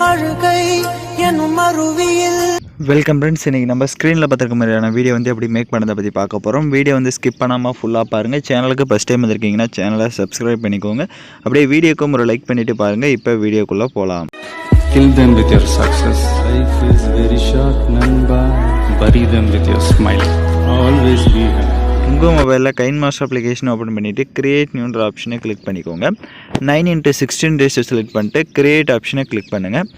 அழுகை எனும் அருவியில். வெல்கம் ஃப்ரெண்ட்ஸ், இன்றைக்கி நம்ம ஸ்க்ரீனில் பார்த்துருக்க மாதிரியான வீடியோ வந்து எப்படி மேக் பண்ணதை பற்றி பார்க்க போகிறோம். வீடியோ வந்து ஸ்கிப் பண்ணாமல் ஃபுல்லாக பாருங்கள். சேனலுக்கு ஃபஸ்ட் டைம் வந்திருக்கீங்கன்னா சேனலை சப்ஸ்கிரைப் பண்ணிக்கோங்க. அப்படியே வீடியோக்கும் ஒரு லைக் பண்ணிவிட்டு பாருங்கள். இப்போ வீடியோக்குள்ளே போகலாம். Kill them with your success. Life is very short, Namba. Bury them with your smile. Always be happy. உங்கள் மொபைலில் கைன்மாஸ்டர் அப்ளிகேஷன் ஓப்பன் பண்ணிவிட்டு கிரியேட் நியூன்ற ஆப்ஷனை கிளிக் பண்ணிக்கோங்க. 9x16 டேஸை செலக்ட் பண்ணிட்டு கிரியேட் ஆப்ஷனை கிளிக் பண்ணுங்கள்.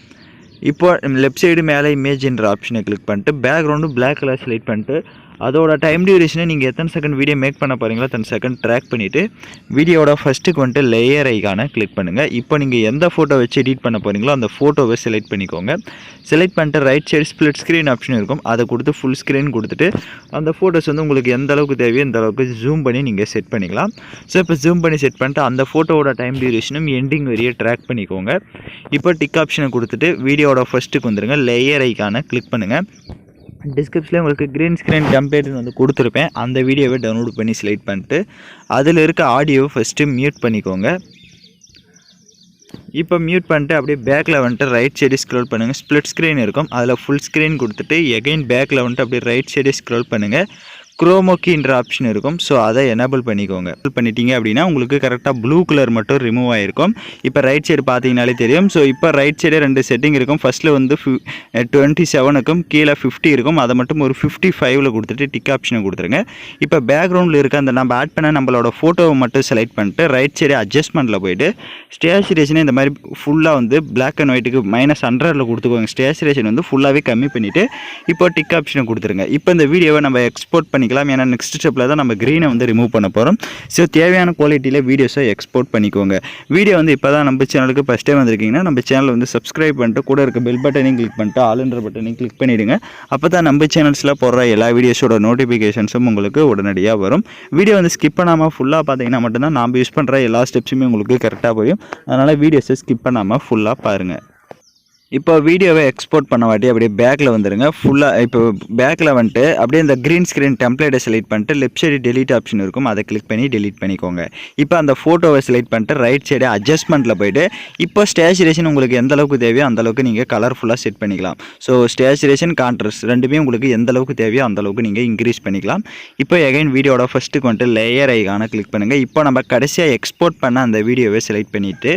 இப்போ லெஃப்ட் சைடு மேலே இமேஜ்ன்ற ஆப்ஷனை கிளிக் பண்ணிட்டு பேக்ரவுண்டு பிளாக் கலர் செலக்ட் பண்ணிட்டு அதோட டைம் டியூரேஷனை நீங்கள் எத்தனை செகண்ட் வீடியோ மேக் பண்ண போகிறீங்களோ அத்தனை செகண்ட் ட்ராக் பண்ணிவிட்டு வீடியோட ஃபஸ்ட்டுக்கு வந்துட்டு லேயர் ஐக்கானை கிளிக் பண்ணுங்கள். இப்போ நீங்கள் எந்த ஃபோட்டோ வச்சு எடிட் பண்ண போகிறீங்களோ அந்த ஃபோட்டோவை செலக்ட் பண்ணிக்கோங்க. செலக்ட் பண்ணிட்டு right side split screen option இருக்கும், அதை கொடுத்து ஃபுல் ஸ்க்ரீன் கொடுத்துட்டு அந்த ஃபோட்டோஸ் வந்து உங்களுக்கு எந்த அளவுக்கு தேவையோ அந்த அளவுக்கு ஜூம் பண்ணி நீங்கள் செட் பண்ணிக்கலாம். ஸோ இப்போ ஜூம் பண்ணி செட் பண்ணிட்டு அந்த ஃபோட்டோவோட டைம் டியூரேஷனும் எண்டிங் வரையே ட்ராக் பண்ணிக்கோங்க. இப்போ டிக் ஆப்ஷனை கொடுத்துட்டு வீடியோட ஃபஸ்ட்டுக்கு வந்துடுங்க. லேயர் ஐக்கானை கிளிக் பண்ணுங்கள். டிஸ்கிரிப்ஷனில் உங்களுக்கு க்ரீன் ஸ்க்ரீன் டெம்ப்ளேட்னு வந்து கொடுத்துருப்பேன். அந்த வீடியோவை டவுன்லோட் பண்ணி செலக்ட் பண்ணிட்டு அதில் இருக்க ஆடியோவை ஃபஸ்ட்டு மியூட் பண்ணிக்கோங்க. இப்போ மியூட் பண்ணிட்டு அப்படியே பேக்கில் வந்துட்டு ரைட் சைடு ஸ்க்ரோல் பண்ணுங்கள். ஸ்ப்ளிட் ஸ்க்ரீன் இருக்கும், அதில் ஃபுல் ஸ்க்ரீன் கொடுத்துட்டு எகைன் பேக்கில் வந்துட்டு அப்படியே ரைட் சைடு ஸ்க்ரோல் பண்ணுங்கள். குரோமோக்கின்ற ஆப்ஷன் இருக்கும், ஸோ அதை எனேபிள் பண்ணிக்கோங்க. பண்ணிட்டீங்க அப்படின்னா உங்களுக்கு கரெக்டாக ப்ளூ கலர் மட்டும் ரிமூவ் ஆகிருக்கும். இப்போ ரைட் சைடு பார்த்தீங்கனாலே தெரியும். ஸோ இப்போ ரைட் சைடு 2 செட்டிங் இருக்கும். ஃபஸ்ட்டில் வந்து 27க்கும் கீழே 50 இருக்கும், அதை மட்டும் ஒரு 55ல் கொடுத்துட்டு டிக் ஆப்ஷனை கொடுத்துருங்க. இப்போ பேக்ரவுண்டில் இருக்க அந்த நம்ம ஆட் பண்ண நம்மளோட ஃபோட்டோவை மட்டும் செலக்ட் பண்ணிட்டு ரைட் சைடு அட்ஜஸ்ட்மெண்ட்டில் போய்ட்டு ஸ்டேச்சுரேஷனை இந்த மாதிரி ஃபுல்லாக வந்து பிளாக் அண்ட் ஒயிட்டுக்கு -100ல் கொடுத்துக்கோங்க. ஸ்டேச்சுரேஷன் வந்து ஃபுல்லாகவே கம்மி பண்ணிவிட்டு இப்போ டிக் ஆப்ஷனை கொடுத்துருங்க. இப்போ இந்த வீடியோவை நம்ம எக்ஸ்போர்ட் பண்ணி ஏன்னா நெக்ஸ்ட் ஸ்டெப்பில் தான் நம்ம க்ரீனை வந்து ரிமூவ் பண்ண போகிறோம். ஸோ தேவையான குவாலிட்டியில் வீடியோஸை எக்ஸ்போர்ட் பண்ணிக்கோங்க. வீடியோ வந்து இப்போ தான் நம்ம சேனலுக்கு ஃபஸ்ட் டைம் வந்திருக்கீங்கன்னா நம்ம சேனல் வந்து சப்ஸ்கிரைப் பண்ணிட்டு கூட இருக்க பெல் பட்டனையும் கிளிக் பண்ணிட்டு ஆல்ன்ற பட்டனையும் கிளிக் பண்ணிவிடுங்க. அப்போ தான் நம்ம சேனல்ஸில் போடுற எல்லா வீடியோஸோட நோட்டிஃபிகேஷன்ஸும் உங்களுக்கு உடனடியாக வரும். வீடியோ வந்து ஸ்கிப் பண்ணாமல் ஃபுல்லாக பார்த்தீங்கன்னா மட்டும்தான் நாம் யூஸ் பண்ணுற எல்லா ஸ்டெப்ஸுமே உங்களுக்கு கரெக்டாக புரியும். அதனால் வீடியோஸை ஸ்கிப் பண்ணாமல் ஃபுல்லாக பாருங்கள். இப்போ வீடியோவை எக்ஸ்போர்ட் பண்ண வாட்டி அப்படியே பேக்கில் வந்துடுங்க. ஃபுல்லாக இப்போ பேக்கில் வந்துட்டு அப்படியே இந்த க்ரீன் ஸ்க்ரீன் டெம்ப்ளேட்டை செலக்ட் பண்ணிட்டு லெஃப்ட் சைடு டெலீட் ஆப்ஷன் இருக்கும், அதை கிளிக் பண்ணி டெலீட் பண்ணிக்கோங்க. இப்போ அந்த ஃபோட்டோவை செலக்ட் பண்ணிட்டு ரைட் சைடு அட்ஜஸ்ட்மெண்ட்டில் போய்ட்டு இப்போ ஸ்டேச்சுரேஷன் உங்களுக்கு எந்த அளவுக்கு தேவையோ அந்த அளவுக்கு நீங்கள் கலர்ஃபுல்லாக செட் பண்ணிக்கலாம். ஸோ ஸ்டேச்சுரேஷன் கான்ட்ராஸ்ட் ரெண்டுமே உங்களுக்கு எந்த அளவுக்கு தேவையோ அந்த அளவுக்கு நீங்கள் இன்க்ரீஸ் பண்ணிக்கலாம். இப்போ எகைன் வீடியோட ஃபஸ்ட்டுக்கு வந்துட்டு லேயர் ஐக்கானை கிளிக் பண்ணுங்கள். இப்போ நம்ம கடைசியாக எக்ஸ்போர்ட் பண்ண அந்த வீடியோவை செலக்ட் பண்ணிவிட்டு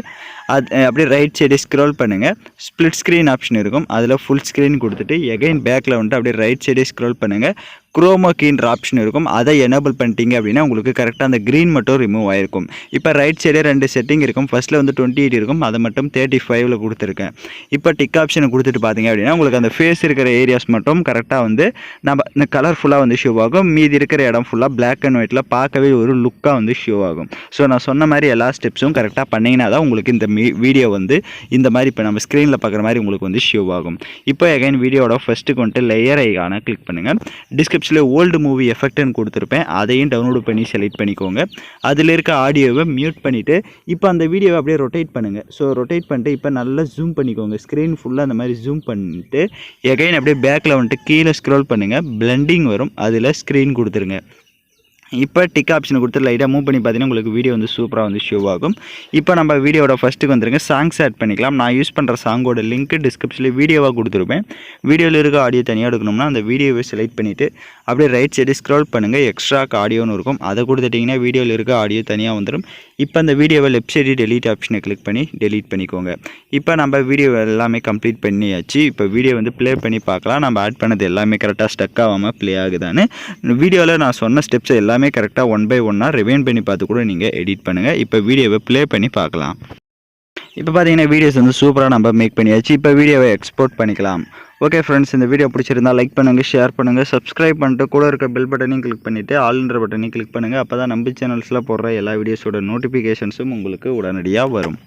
அது அப்படியே ரைட் சைடு ஸ்க்ரோல் பண்ணுங்கள். ஸ்ப்ளிட் ஸ்க்ரீன் ஆப்ஷன் இருக்கும், அதில் ஃபுல் ஸ்க்ரீன் கொடுத்துட்டு எகைன் பேக்கில் வந்துட்டு அப்படியே ரைட் சைடு ஸ்க்ரோல் பண்ணுங்கள். குரோமோக்கின்ற ஆப்ஷன் இருக்கும், அதை எனேபிள் பண்ணிட்டீங்க அப்படின்னா உங்களுக்கு கரெக்டாக அந்த க்ரீன் மட்டும் ரிமூவ் ஆகிருக்கும். இப்போ ரைட் சைடு 2 செட்டிங் இருக்கும். ஃபஸ்ட்டில் வந்து 28 இருக்கும், அதை மட்டும் 35ல் கொடுத்துருக்கேன். இப்போ டிக் ஆப்ஷனை கொடுத்துட்டு பார்த்தீங்க அப்படின்னா உங்களுக்கு அந்த ஃபேஸ் இருக்கிற ஏரியாஸ் மட்டும் கரெக்டாக வந்து நம்ம இந்த கலர்ஃபுல்லாக வந்து ஷோ ஆகும். மீதி இருக்கிற இடம் ஃபுல்லாக பிளாக் அண்ட் ஒயிட்டில் பார்க்கவே ஒரு லுக்காக வந்து ஷோ ஆகும். ஸோ நான் சொன்ன மாதிரி எல்லா ஸ்டெப்ஸும் கரெக்டாக பண்ணிங்கன்னா தான் உங்களுக்கு இந்த வீடியோ வந்து இந்த மாதிரி இப்போ நம்ம ஸ்க்ரீனில் பார்க்குற மாதிரி உங்களுக்கு வந்து ஷோ ஆகும். இப்போ எகைன் வீடியோட ஃபஸ்ட்டுக்கு வந்துட்டு லேயர் ஐக்கானை கிளிக் பண்ணுங்கள். டிஸ்கிரிப்ஷனில் ஓல்டு மூவி எஃபெக்ட்னு கொடுத்துருப்பேன், அதையும் டவுன்லோட் பண்ணி செலக்ட் பண்ணிக்கோங்க. அதில் இருக்க ஆடியோவை மியூட் பண்ணிவிட்டு இப்போ அந்த வீடியோவை அப்படியே ரொட்டேட் பண்ணுங்கள். ஸோ ரொட்டேட் பண்ணிட்டு இப்போ நல்லா ஜூம் பண்ணிக்கோங்க. ஸ்க்ரீன் ஃபுல்லாக அந்த மாதிரி ஜூம் பண்ணிட்டு எகைன் அப்படியே பேக்கில் வந்துட்டு கீழே ஸ்க்ரோல் பண்ணுங்கள். பிளெண்டிங் வரும், அதில் ஸ்க்ரீன் கொடுத்துருங்க. இப்போ டிக் ஆப்ஷனை கொடுத்து லைட்டாக மூவ் பண்ணி பார்த்தீங்கன்னா உங்களுக்கு வீடியோ வந்து சூப்பராக வந்து ஷோ ஆகும். இப்போ நம்ம வீடியோட ஃபஸ்ட்டுக்கு வந்துருங்க. சாங்ஸ் ஆட் பண்ணிக்கலாம். நான் யூஸ் பண்ணுற சாங்கோட லிங்க் டிஸ்கிரிப்ஷனில் வீடியோவாக கொடுத்துருப்பேன். வீடியோவில் இருக்க ஆடியோ தனியாக எடுக்கணும்னா அந்த வீடியோவை செலக்ட் பண்ணிவிட்டு அப்படியே ரைட் சைடு ஸ்க்ரோல் பண்ணுங்கள். எக்ஸ்ட்ரா ஆடியோன்னு இருக்கும், அதை கொடுத்துட்டிங்கன்னா வீடியோவில் இருக்க ஆடியோ தனியாக வந்துடும். இப்போ அந்த வீடியோவை லெஃப்ட் சைடு டெலீட் ஆப்ஷனை கிளிக் பண்ணி டெலீட் பண்ணிக்கோங்க. இப்போ நம்ம வீடியோ எல்லாமே கம்ப்ளீட் பண்ணியாச்சு. இப்போ வீடியோ வந்து ப்ளே பண்ணி பார்க்கலாம் நம்ம ஆட் பண்ணது எல்லாமே கரெக்டாக ஸ்டக் ஆகாமல் ப்ளே ஆகுதான்னு. வீடியோவில் நான் சொன்ன ஸ்டெப்ஸ் எல்லாமே கரெக்டாக 1 by 1 ரிவைண்ட் பண்ணி பார்த்து கூட நீங்கள் எடிட் பண்ணுங்கள். இப்போ வீடியோவை ப்ளே பண்ணி பார்க்கலாம். இப்போ பார்த்தீங்கன்னா வீடியோஸ் வந்து சூப்பராக நம்ம மேக் பண்ணியாச்சு. இப்போ வீடியோவை எக்ஸ்போர்ட் பண்ணிக்கலாம். ஓகே ஃப்ரெண்ட்ஸ், இந்த வீடியோ பிடிச்சிருந்தால் லைக் பண்ணுங்கள், ஷேர் பண்ணுங்கள், சப்ஸ்கிரைப் பண்ணிட்டு கூட இருக்க பெல் பட்டனையும் கிளிக் பண்ணிவிட்டு ஆல்ன்ற பட்டனையும் கிளிக் பண்ணுங்கள். அப்போ தான் நம்ம சேனல்ஸில் போடுற எல்லா வீடியோஸோட நோட்டிஃபிகேஷன்ஸும் உங்களுக்கு உடனடியாக வரும்.